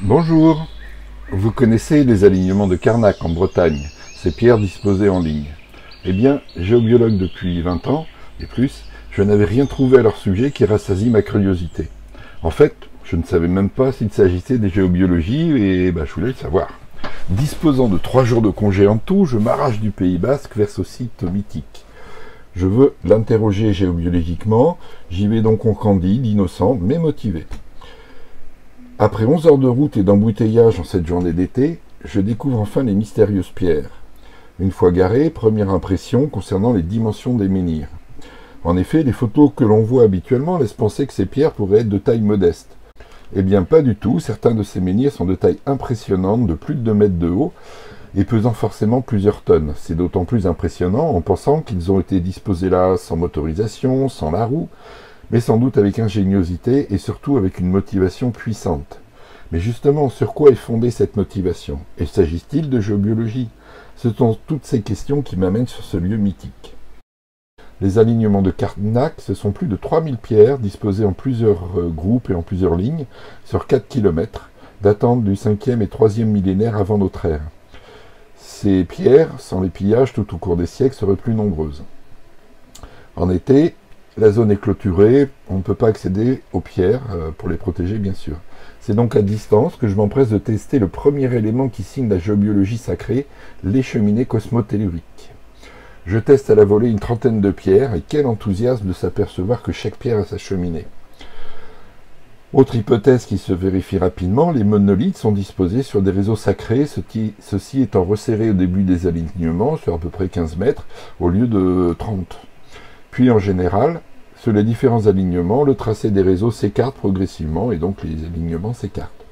Bonjour, vous connaissez les alignements de Carnac en Bretagne, ces pierres disposées en ligne. Eh bien, géobiologue depuis 20 ans et plus, je n'avais rien trouvé à leur sujet qui rassasie ma curiosité. En fait, je ne savais même pas s'il s'agissait des géobiologies et je voulais le savoir. Disposant de 3 jours de congé en tout, je m'arrache du Pays Basque vers ce site mythique. Je veux l'interroger géobiologiquement, j'y vais donc en candide, innocent, mais motivé. Après 11 heures de route et d'embouteillage en cette journée d'été, je découvre enfin les mystérieuses pierres. Une fois garé, première impression concernant les dimensions des menhirs. En effet, les photos que l'on voit habituellement laissent penser que ces pierres pourraient être de taille modeste. Eh bien pas du tout, certains de ces menhirs sont de taille impressionnante, de plus de 2 mètres de haut, et pesant forcément plusieurs tonnes. C'est d'autant plus impressionnant en pensant qu'ils ont été disposés là sans motorisation, sans la roue, mais sans doute avec ingéniosité et surtout avec une motivation puissante. Mais justement, sur quoi est fondée cette motivation? Et s'agit-il de géobiologie? Ce sont toutes ces questions qui m'amènent sur ce lieu mythique. Les alignements de Carnac, ce sont plus de 3000 pierres disposées en plusieurs groupes et en plusieurs lignes sur 4 km, datant du 5e et 3e millénaire avant notre ère. Ces pierres, sans les pillages tout au cours des siècles, seraient plus nombreuses. En été, la zone est clôturée, on ne peut pas accéder aux pierres, pour les protéger bien sûr. C'est donc à distance que je m'empresse de tester le premier élément qui signe la géobiologie sacrée, les cheminées cosmotelluriques. Je teste à la volée une trentaine de pierres, et quel enthousiasme de s'apercevoir que chaque pierre a sa cheminée. Autre hypothèse qui se vérifie rapidement, les monolithes sont disposés sur des réseaux sacrés, ceux-ci étant resserrés au début des alignements, sur à peu près 15 mètres, au lieu de 30. Puis en général, sur les différents alignements, le tracé des réseaux s'écarte progressivement et donc les alignements s'écartent.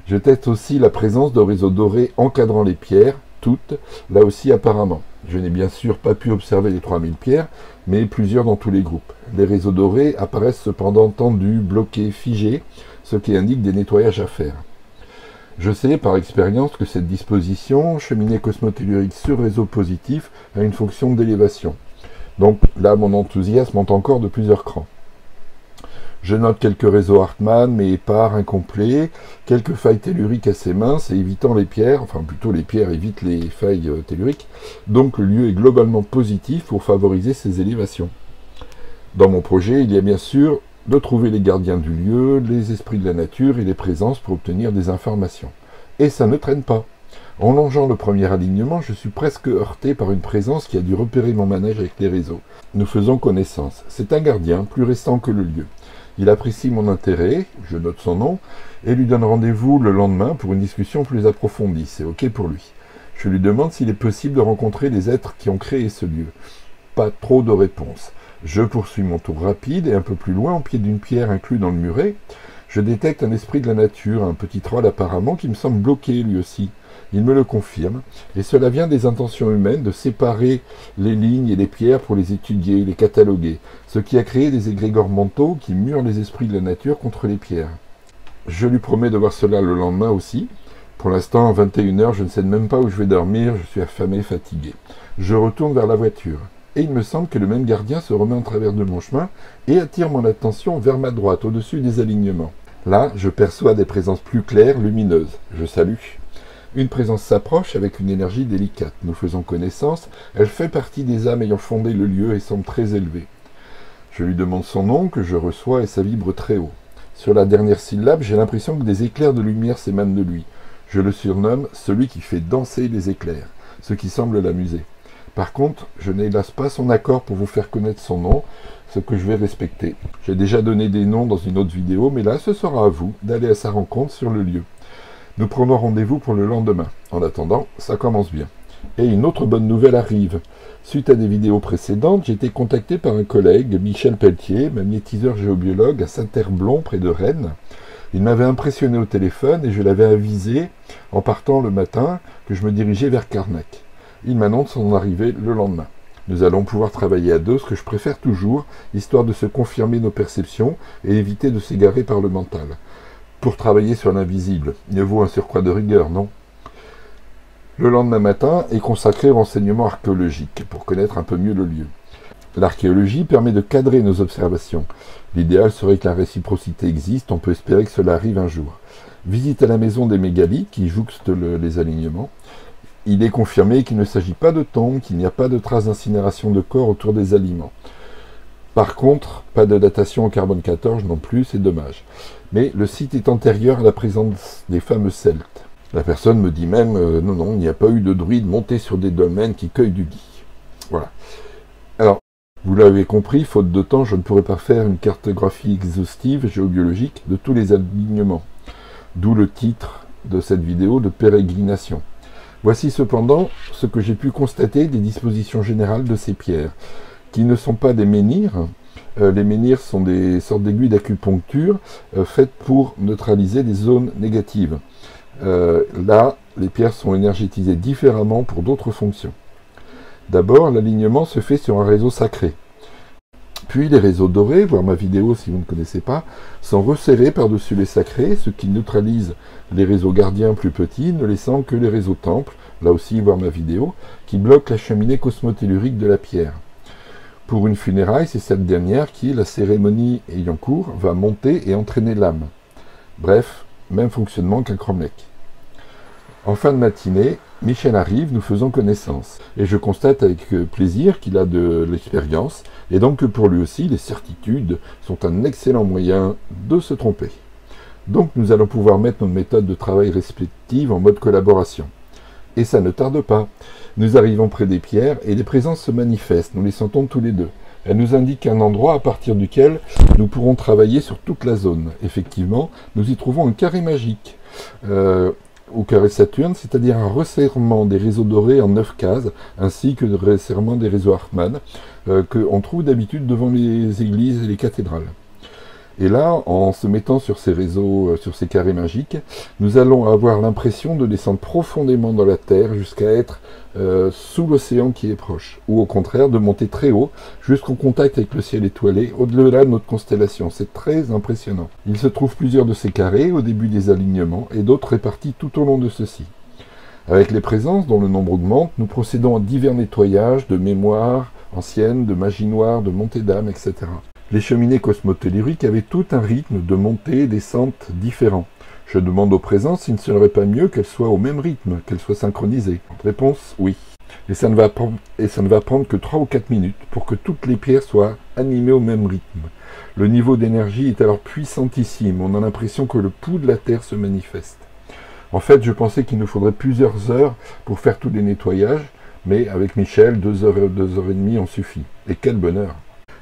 Je teste aussi la présence de réseaux dorés encadrant les pierres, toutes, là aussi apparemment. Je n'ai bien sûr pas pu observer les 3000 pierres, mais plusieurs dans tous les groupes. Les réseaux dorés apparaissent cependant tendus, bloqués, figés, ce qui indique des nettoyages à faire. Je sais par expérience que cette disposition, cheminée cosmotellurique sur réseau positif, a une fonction d'élévation. Donc là, mon enthousiasme monte encore de plusieurs crans. Je note quelques réseaux Hartmann, mais épars, incomplets, quelques failles telluriques assez minces et évitant les pierres, enfin plutôt les pierres évitent les failles telluriques, donc le lieu est globalement positif pour favoriser ces élévations. Dans mon projet, il y a bien sûr de trouver les gardiens du lieu, les esprits de la nature et les présences pour obtenir des informations. Et ça ne traîne pas. En longeant le premier alignement, je suis presque heurté par une présence qui a dû repérer mon manège avec les réseaux. Nous faisons connaissance. C'est un gardien, plus récent que le lieu. Il apprécie mon intérêt, je note son nom, et lui donne rendez-vous le lendemain pour une discussion plus approfondie. C'est ok pour lui. Je lui demande s'il est possible de rencontrer les êtres qui ont créé ce lieu. Pas trop de réponses. Je poursuis mon tour rapide et un peu plus loin, au pied d'une pierre inclue dans le muret, je détecte un esprit de la nature, un petit troll apparemment qui me semble bloqué lui aussi. Il me le confirme, et cela vient des intentions humaines de séparer les lignes et les pierres pour les étudier, les cataloguer, ce qui a créé des égrégores mentaux qui murent les esprits de la nature contre les pierres. Je lui promets de voir cela le lendemain aussi. Pour l'instant, à 21 h, je ne sais même pas où je vais dormir, je suis affamé, fatigué. Je retourne vers la voiture, et il me semble que le même gardien se remet en travers de mon chemin et attire mon attention vers ma droite, au-dessus des alignements. Là, je perçois des présences plus claires, lumineuses. Je salue. Une présence s'approche avec une énergie délicate. Nous faisons connaissance. Elle fait partie des âmes ayant fondé le lieu et semble très élevée. Je lui demande son nom, que je reçois, et ça vibre très haut. Sur la dernière syllabe, j'ai l'impression que des éclairs de lumière s'émanent de lui. Je le surnomme celui qui fait danser les éclairs, ce qui semble l'amuser. Par contre, je n'ai hélas pas son accord pour vous faire connaître son nom, ce que je vais respecter. J'ai déjà donné des noms dans une autre vidéo, mais là, ce sera à vous d'aller à sa rencontre sur le lieu. Nous prenons rendez-vous pour le lendemain. En attendant, ça commence bien. Et une autre bonne nouvelle arrive. Suite à des vidéos précédentes, j'ai été contacté par un collègue, Michel Pelletier, magnétiseur géobiologue à Saint-Herblon, près de Rennes. Il m'avait impressionné au téléphone et je l'avais avisé, en partant le matin, que je me dirigeais vers Carnac. Il m'annonce son arrivée le lendemain. Nous allons pouvoir travailler à deux, ce que je préfère toujours, histoire de se confirmer nos perceptions et éviter de s'égarer par le mental. Pour travailler sur l'invisible, mieux vaut un surcroît de rigueur, non? Le lendemain matin est consacré au renseignement archéologique, pour connaître un peu mieux le lieu. L'archéologie permet de cadrer nos observations. L'idéal serait que la réciprocité existe, on peut espérer que cela arrive un jour. Visite à la maison des mégalithes qui jouxte les alignements. Il est confirmé qu'il ne s'agit pas de tombes, qu'il n'y a pas de traces d'incinération de corps autour des aliments. Par contre, pas de datation au carbone 14 non plus, c'est dommage. Mais le site est antérieur à la présence des fameux Celtes. La personne me dit même, non, il n'y a pas eu de druides montés sur des dolmens qui cueillent du gui. Voilà. Alors, vous l'avez compris, faute de temps, je ne pourrais pas faire une cartographie exhaustive géobiologique de tous les alignements. D'où le titre de cette vidéo de pérégrination. Voici cependant ce que j'ai pu constater des dispositions générales de ces pierres, qui ne sont pas des menhirs. Les menhirs sont des sortes d'aiguilles d'acupuncture faites pour neutraliser des zones négatives. Là, les pierres sont énergétisées différemment pour d'autres fonctions. D'abord, l'alignement se fait sur un réseau sacré. Puis les réseaux dorés, voir ma vidéo si vous ne connaissez pas, sont resserrés par-dessus les sacrés, ce qui neutralise les réseaux gardiens plus petits, ne laissant que les réseaux temples, là aussi voir ma vidéo, qui bloquent la cheminée cosmotellurique de la pierre. Pour une funéraille, c'est cette dernière qui, la cérémonie ayant cours, va monter et entraîner l'âme. Bref, même fonctionnement qu'un cromlech. En fin de matinée, Michel arrive, nous faisons connaissance. Et je constate avec plaisir qu'il a de l'expérience, et donc que pour lui aussi, les certitudes sont un excellent moyen de se tromper. Donc nous allons pouvoir mettre nos méthodes de travail respectives en mode collaboration. Et ça ne tarde pas. Nous arrivons près des pierres et les présences se manifestent, nous les sentons tous les deux. Elles nous indiquent un endroit à partir duquel nous pourrons travailler sur toute la zone. Effectivement, nous y trouvons un carré magique, au carré Saturne, c'est-à-dire un resserrement des réseaux dorés en 9 cases, ainsi que le resserrement des réseaux Hartmann, qu'on trouve d'habitude devant les églises et les cathédrales. Et là, en se mettant sur ces réseaux, sur ces carrés magiques, nous allons avoir l'impression de descendre profondément dans la Terre jusqu'à être sous l'océan qui est proche. Ou au contraire, de monter très haut jusqu'au contact avec le ciel étoilé, au-delà de notre constellation. C'est très impressionnant. Il se trouve plusieurs de ces carrés au début des alignements et d'autres répartis tout au long de ceux-ci. Avec les présences, dont le nombre augmente, nous procédons à divers nettoyages de mémoires anciennes, de magie noire, de montée d'âme, etc. Les cheminées cosmotelluriques avaient tout un rythme de montée et descente différent. Je demande aux présences s'il ne serait pas mieux qu'elles soient au même rythme, qu'elles soient synchronisées. Réponse, oui. Et ça ne va prendre que 3 ou 4 minutes pour que toutes les pierres soient animées au même rythme. Le niveau d'énergie est alors puissantissime, on a l'impression que le pouls de la Terre se manifeste. En fait, je pensais qu'il nous faudrait plusieurs heures pour faire tous les nettoyages, mais avec Michel, 2 heures et demie en suffit. Et quel bonheur!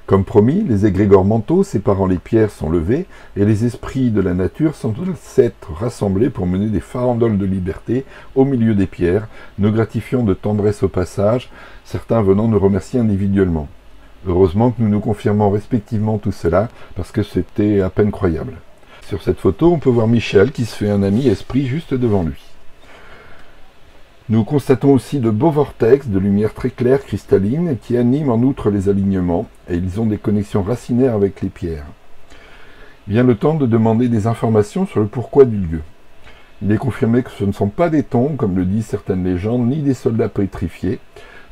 Comme promis, les égrégores mentaux séparant les pierres sont levés et les esprits de la nature sont s'être rassemblés pour mener des farandoles de liberté au milieu des pierres, nous gratifiant de tendresse au passage, certains venant nous remercier individuellement. Heureusement que nous nous confirmons respectivement tout cela, parce que c'était à peine croyable. Sur cette photo, on peut voir Michel qui se fait un ami esprit juste devant lui. Nous constatons aussi de beaux vortex de lumière très claire, cristalline, qui animent en outre les alignements, et ils ont des connexions racinaires avec les pierres. Vient le temps de demander des informations sur le pourquoi du lieu. Il est confirmé que ce ne sont pas des tombes, comme le disent certaines légendes, ni des soldats pétrifiés.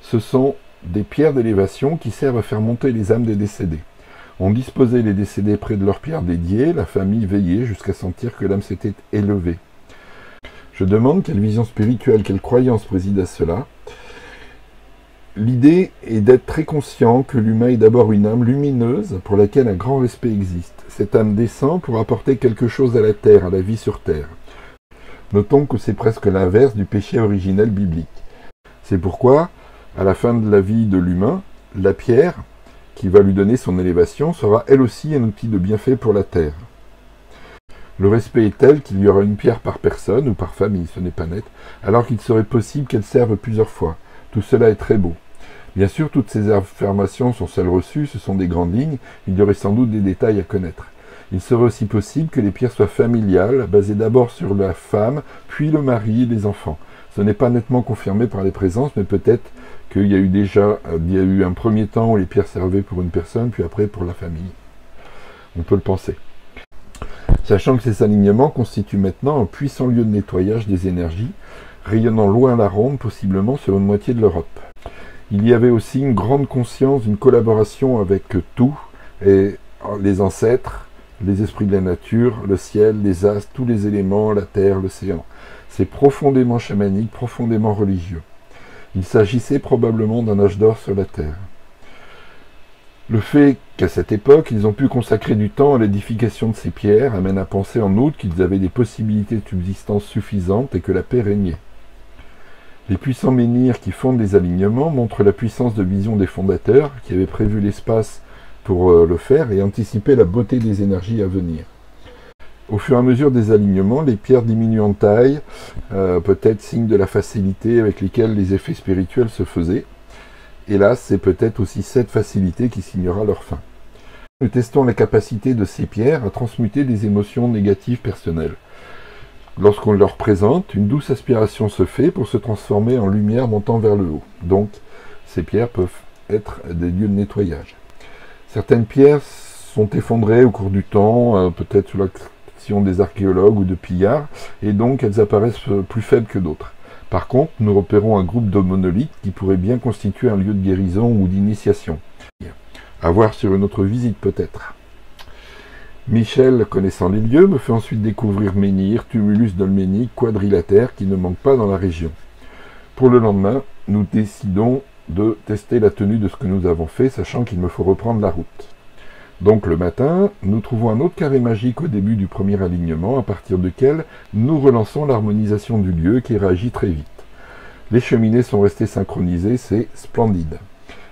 Ce sont des pierres d'élévation qui servent à faire monter les âmes des décédés. On disposait les décédés près de leurs pierres dédiées, la famille veillait jusqu'à sentir que l'âme s'était élevée. Je demande quelle vision spirituelle, quelle croyance préside à cela. L'idée est d'être très conscient que l'humain est d'abord une âme lumineuse pour laquelle un grand respect existe. Cette âme descend pour apporter quelque chose à la terre, à la vie sur terre. Notons que c'est presque l'inverse du péché originel biblique. C'est pourquoi, à la fin de la vie de l'humain, la pierre, qui va lui donner son élévation, sera elle aussi un outil de bienfait pour la terre. Le respect est tel qu'il y aura une pierre par personne ou par famille, ce n'est pas net, alors qu'il serait possible qu'elle serve plusieurs fois. Tout cela est très beau. Bien sûr, toutes ces affirmations sont celles reçues, ce sont des grandes lignes, il y aurait sans doute des détails à connaître. Il serait aussi possible que les pierres soient familiales, basées d'abord sur la femme, puis le mari et les enfants. Ce n'est pas nettement confirmé par les présences, mais peut-être qu'il y a eu un premier temps où les pierres servaient pour une personne, puis après pour la famille. On peut le penser. Sachant que ces alignements constituent maintenant un puissant lieu de nettoyage des énergies, rayonnant loin à la ronde, possiblement sur une moitié de l'Europe. Il y avait aussi une grande conscience d'une collaboration avec tout, et les ancêtres les esprits de la nature, le ciel, les astres, tous les éléments, la terre, l'océan. C'est profondément chamanique, profondément religieux. Il s'agissait probablement d'un âge d'or sur la terre. Le fait qu'à cette époque, ils ont pu consacrer du temps à l'édification de ces pierres amène à penser en outre qu'ils avaient des possibilités de subsistance suffisantes et que la paix régnait. Les puissants menhirs qui fondent les alignements montrent la puissance de vision des fondateurs qui avaient prévu l'espace pour le faire et anticipaient la beauté des énergies à venir. Au fur et à mesure des alignements, les pierres diminuent en taille, peut-être signe de la facilité avec laquelle les effets spirituels se faisaient. Hélas, c'est peut-être aussi cette facilité qui signera leur fin. Nous testons la capacité de ces pierres à transmuter des émotions négatives personnelles. Lorsqu'on leur présente, une douce aspiration se fait pour se transformer en lumière montant vers le haut. Donc, ces pierres peuvent être des lieux de nettoyage. Certaines pierres sont effondrées au cours du temps, peut-être sous l'action des archéologues ou de pillards, et donc elles apparaissent plus faibles que d'autres. Par contre, nous repérons un groupe de monolithes qui pourrait bien constituer un lieu de guérison ou d'initiation. À voir sur une autre visite peut-être. Michel, connaissant les lieux, me fait ensuite découvrir menhir, tumulus dolménique, quadrilatère qui ne manquent pas dans la région. Pour le lendemain, nous décidons de tester la tenue de ce que nous avons fait, sachant qu'il me faut reprendre la route. Donc le matin, nous trouvons un autre carré magique au début du premier alignement, à partir duquel nous relançons l'harmonisation du lieu qui réagit très vite. Les cheminées sont restées synchronisées, c'est splendide.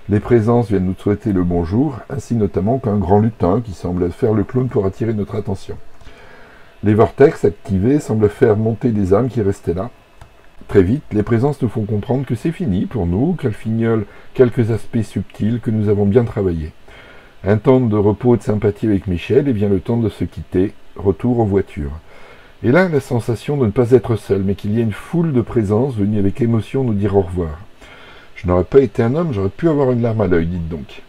Les présences viennent nous souhaiter le bonjour, ainsi notamment qu'un grand lutin qui semble faire le clown pour attirer notre attention. Les vortex activés semblent faire monter des âmes qui restaient là. Très vite, les présences nous font comprendre que c'est fini pour nous, qu'elles fignolent quelques aspects subtils que nous avons bien travaillés. Un temps de repos et de sympathie avec Michel, et vient le temps de se quitter, retour aux voitures. Et là, la sensation de ne pas être seul, mais qu'il y a une foule de présences venues avec émotion nous dire au revoir. Je n'aurais pas été un homme, j'aurais pu avoir une larme à l'œil, dites donc.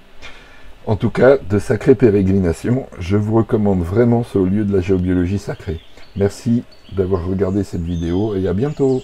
En tout cas, de sacrées pérégrinations, je vous recommande vraiment ce lieu de la géobiologie sacrée. Merci d'avoir regardé cette vidéo et à bientôt.